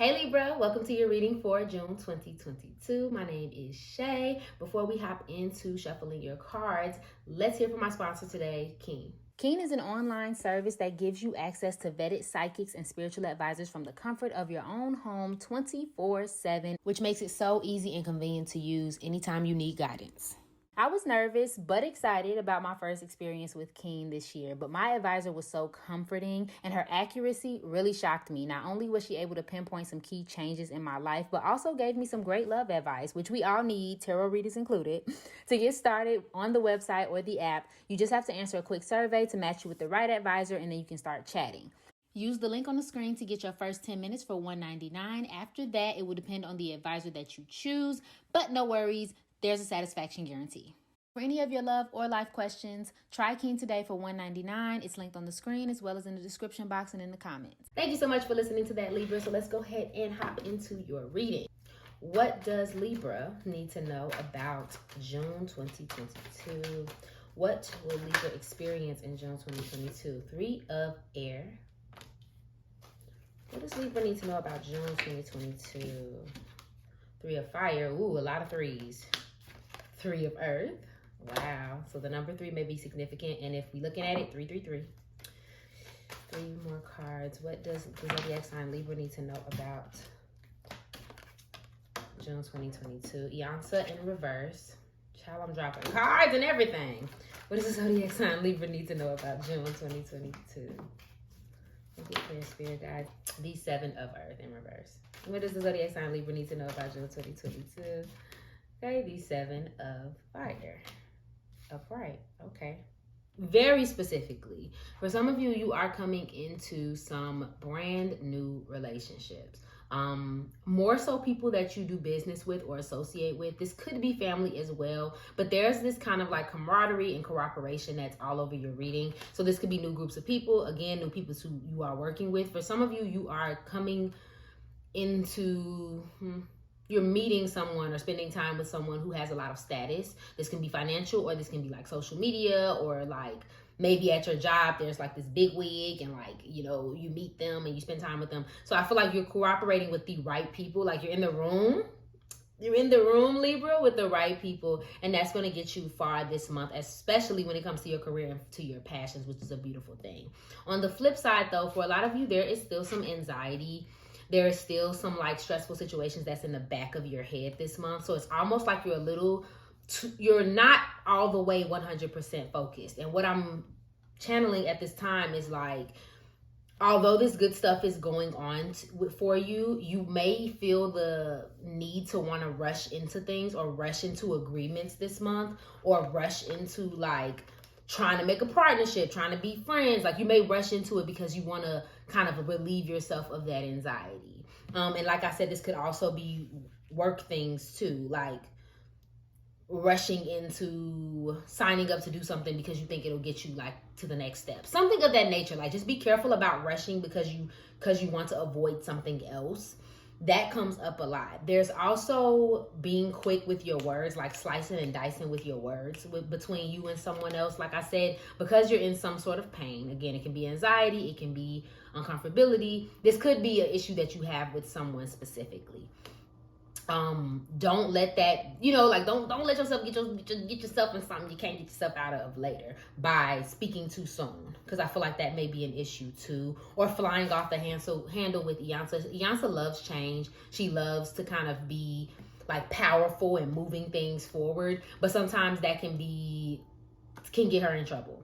Hey Libra, welcome to your reading for June 2022. My name is Shay. Before we hop into shuffling your cards, let's hear from my sponsor today, Keen. Keen is an online service that gives you access to vetted psychics and spiritual advisors from the comfort of your own home 24/7, which makes it so easy and convenient to use anytime you need guidance. I was nervous but excited about my first experience with Keen this year, but my advisor was so comforting and her accuracy really shocked me. Not only was she able to pinpoint some key changes in my life, but also gave me some great love advice, which we all need, tarot readers included. To get started on the website or the app, you just have to answer a quick survey to match you with the right advisor, and then you can start chatting. Use the link on the screen to get your first 10 minutes for $1.99. After that, it will depend on the advisor that you choose, but no worries. There's a satisfaction guarantee. For any of your love or life questions, try Keen today for $1.99. It's linked on the screen as well as in the description box and in the comments. Thank you so much for listening to that, Libra. So let's go ahead and hop into your reading. What does Libra need to know about June 2022? What will Libra experience in June 2022? 3 of Air. What does Libra need to know about June 2022? 3 of Fire. Ooh, a lot of threes. 3 of Earth. Wow. So the number 3 may be significant. And if we're looking at it, 333. 3 more cards. What does the zodiac sign Libra need to know about June 2022? Iansa in reverse. Child, I'm dropping cards and everything. What does the zodiac sign Libra need to know about June 2022? Thank you for your spirit guide. The 7 of Earth in reverse. What does the zodiac sign Libra need to know about June 2022? Okay, the 7 of Fire. Upright. Okay. Very specifically, for some of you, you are coming into some brand new relationships. More so people that you do business with or associate with. This could be family as well, but there's this kind of like camaraderie and cooperation that's all over your reading. So this could be new groups of people, again, new people who you are working with. For some of you, you are coming into you're meeting someone or spending time with someone who has a lot of status. This can be financial, or this can be like social media, or like maybe at your job there's like this big wig and like, you know, you meet them and you spend time with them. So I feel like you're cooperating with the right people. Like you're in the room, Libra, with the right people, and that's going to get you far this month, especially when it comes to your career and to your passions, which is a beautiful thing. On the flip side though, for a lot of you, there is still some anxiety. There is still some like stressful situations that's in the back of your head this month. So it's almost like you're not all the way 100% focused. And what I'm channeling at this time is like, although this good stuff is going on for you, you may feel the need to want to rush into things or rush into agreements this month, or rush into like trying to make a partnership, trying to be friends. Like you may rush into it because you want to kind of relieve yourself of that anxiety. And like I said, this could also be work things too, like rushing into signing up to do something because you think it'll get you like to the next step, something of that nature. Like just be careful about rushing because you want to avoid something else. That comes up a lot. There's also being quick with your words, like slicing and dicing with your words between you and someone else. Like I said, because you're in some sort of pain. Again, it can be anxiety, it can be uncomfortability. This could be an issue that you have with someone specifically. Don't let that, like don't let yourself get yourself in something you can't get yourself out of later by speaking too soon, because I feel like that may be an issue too. Or flying off the handle with Iansa. Iansa loves change. She loves to kind of be like powerful and moving things forward, but sometimes that can get her in trouble.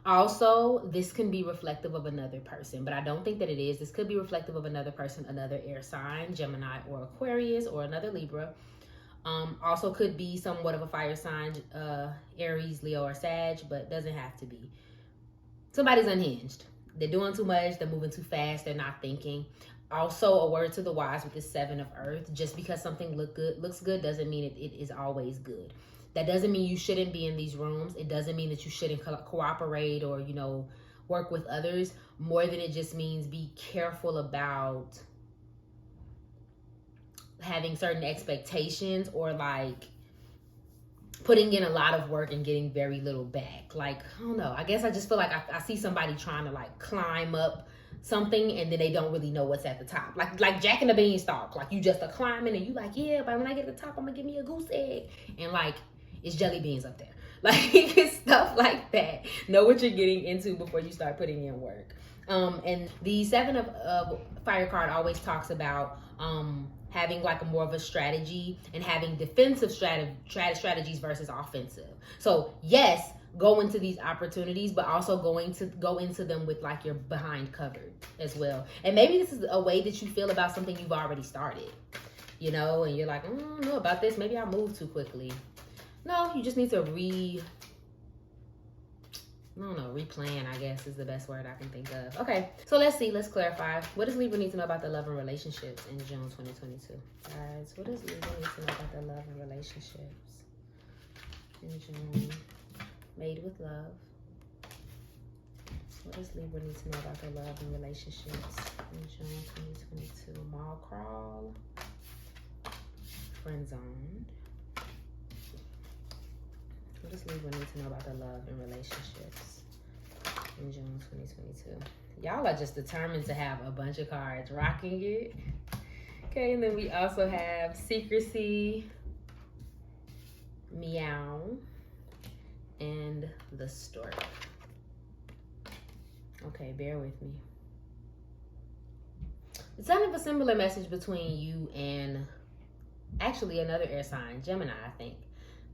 Also, this can be reflective of another person, but I don't think that it is. This could be reflective of another person, another air sign, Gemini or Aquarius, or another Libra. Also could be somewhat of a fire sign, Aries, Leo, or Sag, but doesn't have to be. Somebody's unhinged. They're doing too much. They're moving too fast. They're not thinking. Also, a word to the wise with the 7 of Earth. Just because something looks good doesn't mean it is always good. That doesn't mean you shouldn't be in these rooms. It doesn't mean that you shouldn't cooperate or, work with others. More than it just means be careful about having certain expectations, or like putting in a lot of work and getting very little back. Like, I don't know. I guess I just feel like I see somebody trying to like climb up something and then they don't really know what's at the top. Like Jack and the Beanstalk. Like you just are climbing and you like, yeah, but when I get to the top, I'm gonna give me a goose egg. And like it's jelly beans up there. Like it's stuff like that. Know what you're getting into before you start putting in work. And the Seven of Fire card always talks about having like a more of a strategy and having defensive strategies versus offensive. So yes, go into these opportunities, but also go into them with like your behind covered as well. And maybe this is a way that you feel about something you've already started, you know, and you're like, I don't know about this. Maybe I moved too quickly. No, you just need to replan, I guess is the best word I can think of. Okay, so let's clarify. What does Libra need to know about the love and relationships in June 2022? Guys, what does Libra need to know about the love and relationships in June? Made with love. What does Libra need to know about the love and relationships in June 2022? Mall crawl. Friend zone. What does Libra need to know about the love and relationships in June 2022? Y'all are just determined to have a bunch of cards rocking it. Okay, and then we also have secrecy, meow, and the stork. Okay, bear with me. It's kind of a similar message between you and actually another air sign, Gemini, I think.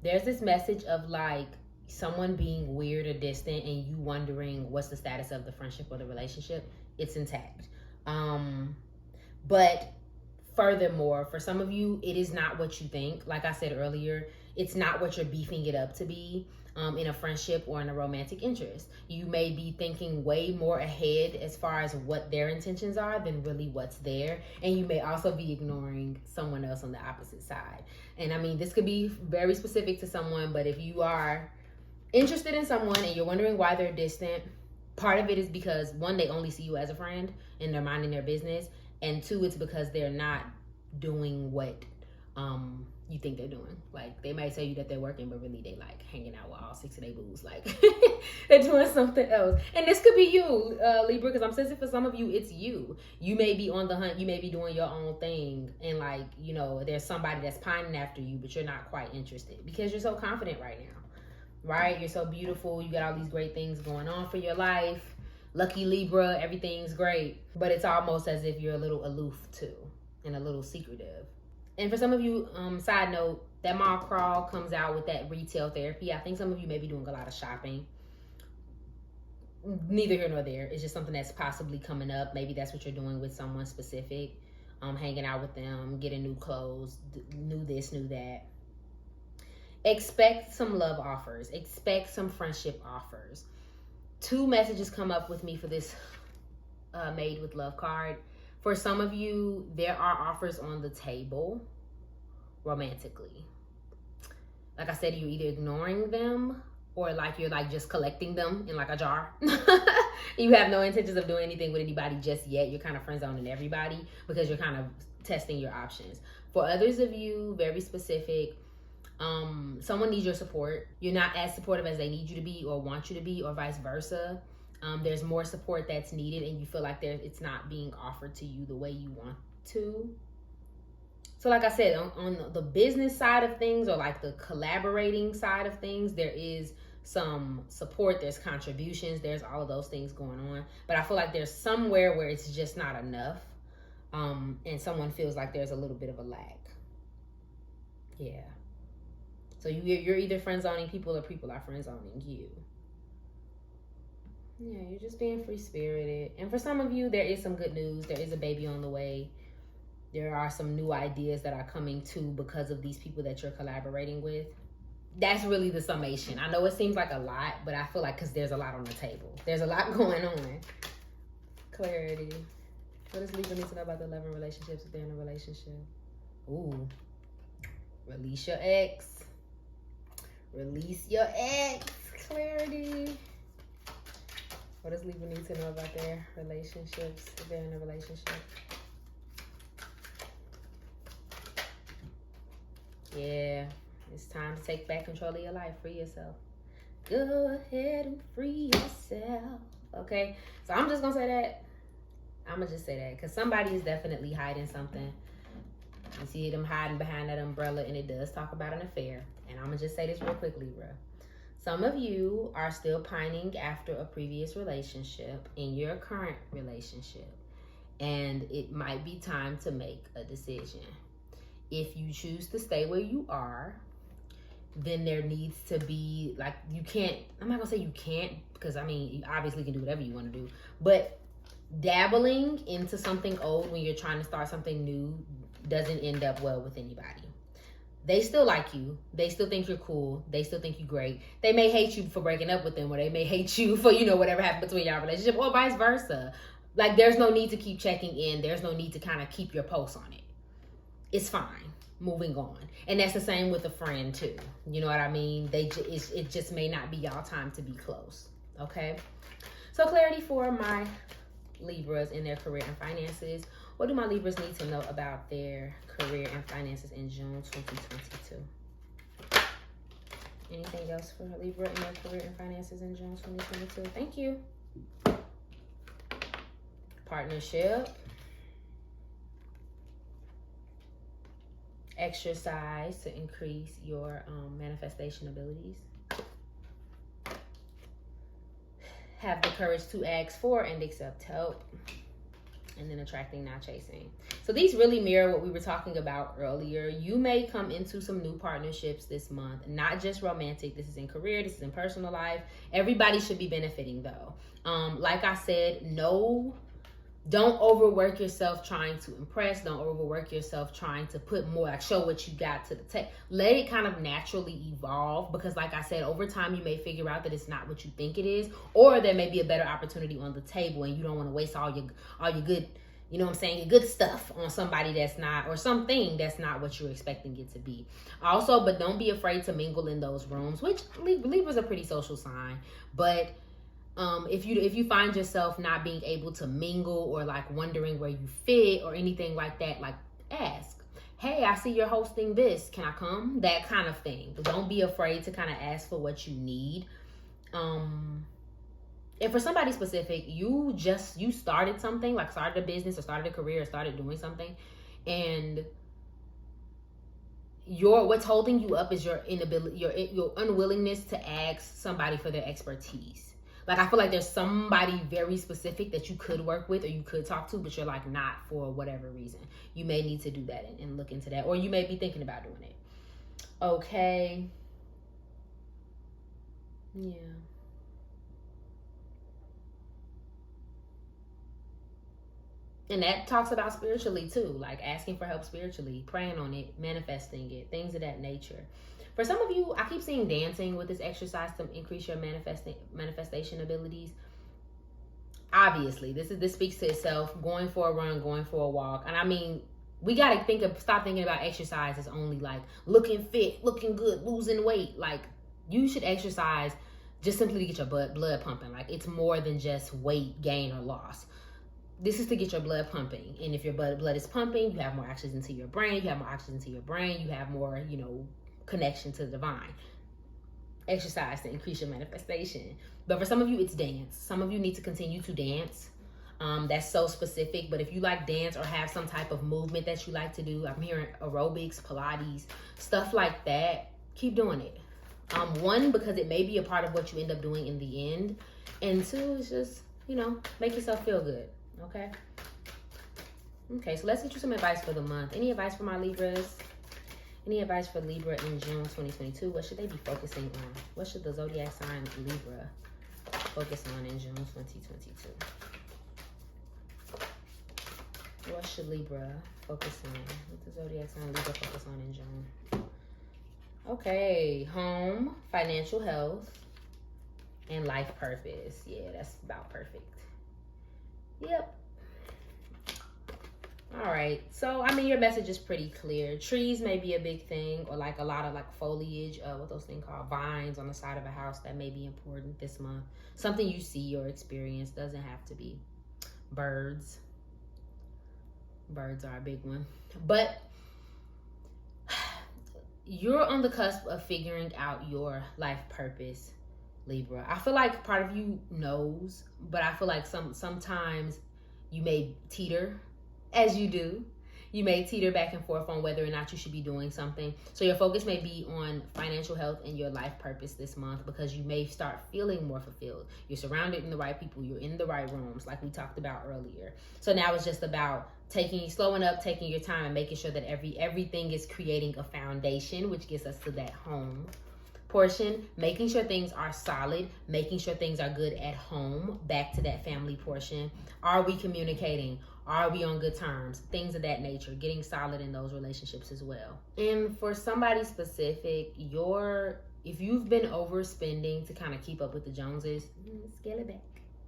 There's this message of like someone being weird or distant and you wondering what's the status of the friendship or the relationship. It's intact. But furthermore, for some of you, it is not what you think. Like I said earlier, it's not what you're beefing it up to be in a friendship or in a romantic interest. You may be thinking way more ahead as far as what their intentions are than really what's there. And you may also be ignoring someone else on the opposite side. And I mean, this could be very specific to someone, but if you are interested in someone and you're wondering why they're distant, part of it is because one, they only see you as a friend and they're minding their business. And two, it's because they're not doing what you think they're doing. Like they might tell you that they're working, but really they like hanging out with all 6 of their booze. Like they're doing something else. And this could be you, Libra, because I'm sensing for some of you, it's you. You may be on the hunt. You may be doing your own thing. And like, you know, there's somebody that's pining after you, but you're not quite interested because you're so confident right now, right? You're so beautiful. You got all these great things going on for your life. Lucky Libra, everything's great. But it's almost as if you're a little aloof too and a little secretive. And for some of you, side note, that mall crawl comes out with that retail therapy. I think some of you may be doing a lot of shopping. Neither here nor there. It's just something that's possibly coming up. Maybe that's what you're doing with someone specific. Hanging out with them, getting new clothes, new this, new that. Expect some love offers. Expect some friendship offers. 2 messages come up with me for this Made with Love card. For some of you, there are offers on the table romantically. Like I said, you're either ignoring them or like you're like just collecting them in like a jar. You have no intentions of doing anything with anybody just yet. You're kind of friend zoning everybody because you're kind of testing your options. For others of you, very specific, someone needs your support. You're not as supportive as they need you to be or want you to be or vice versa. There's more support that's needed and you feel like it's not being offered to you the way you want to. So like I said, on the business side of things or like the collaborating side of things, there is some support, there's contributions, there's all of those things going on. But I feel like there's somewhere where it's just not enough and someone feels like there's a little bit of a lack. Yeah. So you're either friend zoning people or people are friend zoning you. Yeah, you're just being free-spirited. And for some of you, there is some good news. There is a baby on the way. There are some new ideas that are coming too because of these people that you're collaborating with. That's really the summation. I know it seems like a lot, but I feel like because there's a lot on the table. There's a lot going on. Clarity. What does Libra need to know about the love and relationships if they're in a relationship? Ooh. Release your ex. Release your ex. Clarity. What does Libra need to know about their relationships if they're in a relationship? Yeah, it's time to take back control of your life. Free yourself. Go ahead and free yourself. Okay, so I'm just gonna say that. I'm going to just say that because somebody is definitely hiding something. You see them hiding behind that umbrella, and it does talk about an affair. And I'm going to just say this real quick, Libra. Some of you are still pining after a previous relationship in your current relationship. And it might be time to make a decision. If you choose to stay where you are, then there needs to be, like, you can't, I'm not going to say you can't, because I mean, you obviously can do whatever you want to do. But dabbling into something old when you're trying to start something new doesn't end up well with anybody. They still like you. They still think you're cool. They still think you're great. They may hate you for breaking up with them, or they may hate you for, whatever happened between y'all relationship, or vice versa. Like, there's no need to keep checking in. There's no need to kind of keep your pulse on it. It's fine. Moving on. And that's the same with a friend too. You know what I mean? It just may not be y'all time to be close. Okay? So clarity for my Libras in their career and finances. What do my Libras need to know about their career and finances in June 2022? Anything else for Libra in their career and finances in June 2022? Thank you. Partnership. Exercise to increase your manifestation abilities. Have the courage to ask for and accept help. And then attracting, not chasing. So these really mirror what we were talking about earlier. You may come into some new partnerships this month, not just romantic. This is in career, this is in personal life. Everybody should be benefiting though. Like I said, don't overwork yourself trying to impress. Don't overwork yourself trying to put more, like show what you got to the table. Let it kind of naturally evolve, because like I said, over time you may figure out that it's not what you think it is, or there may be a better opportunity on the table and you don't want to waste all your good, your good stuff on somebody that's not, or something that's not what you're expecting it to be. Also, but don't be afraid to mingle in those rooms, which Libra's a pretty social sign, but if you find yourself not being able to mingle, or like wondering where you fit or anything like that, like ask, hey, I see you're hosting this, can I come? That kind of thing. But don't be afraid to kind of ask for what you need. And for somebody specific, you started something, like started a business or started a career or started doing something, and what's holding you up is your inability, your unwillingness to ask somebody for their expertise. Like, I feel like there's somebody very specific that you could work with or you could talk to, but you're like not for whatever reason. You may need to do that and look into that, or you may be thinking about doing it. Okay. Yeah. And that talks about spiritually too, like asking for help spiritually, praying on it, manifesting it, things of that nature. For some of you, I keep seeing dancing with this exercise to increase your manifestation abilities. Obviously, this speaks to itself. Going for a run, going for a walk. And I mean, we got to stop thinking about exercise as only like looking fit, looking good, losing weight. Like, you should exercise just simply to get your blood pumping. Like, it's more than just weight gain or loss. This is to get your blood pumping. And if your blood is pumping, you have more oxygen to your brain. You have more oxygen to your brain. You have more, connection to the divine. Exercise to increase your manifestation. But for some of you, it's dance. Some of you need to continue to dance. That's so specific. But if you like dance or have some type of movement that you like to do, I'm hearing aerobics, Pilates, stuff like that, keep doing it. One, because it may be a part of what you end up doing in the end. And two, it's just, make yourself feel good. Okay? Okay, so let's get you some advice for the month. Any advice for my Libras? Any advice for Libra in June 2022? What should they be focusing on? What should the zodiac sign Libra focus on in June 2022? What should Libra focus on? What the zodiac sign Libra focus on in June? Okay, home, financial health, and life purpose. Yeah, that's about perfect. Yep. All right, so I mean, your message is pretty clear. Trees may be a big thing, or like a lot of like foliage, what those things called, vines on the side of a house, that may be important this month. Something you see or experience, doesn't have to be. Birds are a big one, but you're on the cusp of figuring out your life purpose, Libra. I feel like part of you knows, but I feel like sometimes You may teeter, as you do. You may teeter back and forth on whether or not you should be doing something. So your focus may be on financial health and your life purpose this month, because you may start feeling more fulfilled. You're surrounded in the right people. You're in the right rooms, like we talked about earlier. So now it's just about slowing up, taking your time, and making sure that everything is creating a foundation, which gets us to that home portion. Making sure things are solid, making sure things are good at home, back to that family portion. Are we communicating? Are we on good terms? Things of that nature, getting solid in those relationships as well. And for somebody specific, if you've been overspending to kind of keep up with the Joneses, scale it back.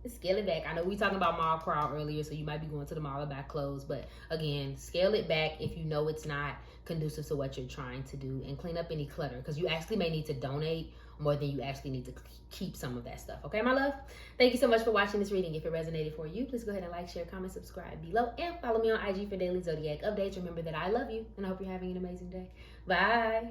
Scale it back. I know we talking about mall crawl earlier, so you might be going to the mall to buy clothes, but again, scale it back if you know it's not conducive to what you're trying to do, and clean up any clutter, because you actually may need to donate more than you actually need to keep some of that stuff. Okay, my love? Thank you so much for watching this reading. If it resonated for you, please go ahead and like, share, comment, subscribe below, and follow me on IG for daily zodiac updates. Remember that I love you, and I hope you're having an amazing day. Bye.